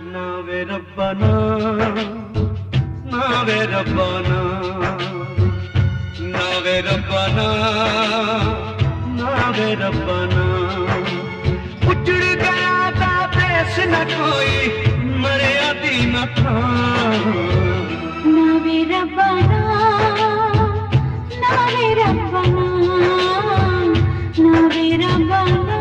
ना वे रब्बाना, ना वे रब्बाना, ना वे रब्बाना, ना वे रब्बाना। उजड़ गया था देश न कोई, मरिया दी न था। ना वे रब्बाना, ना वे रब्बाना, ना वे रब्बाना।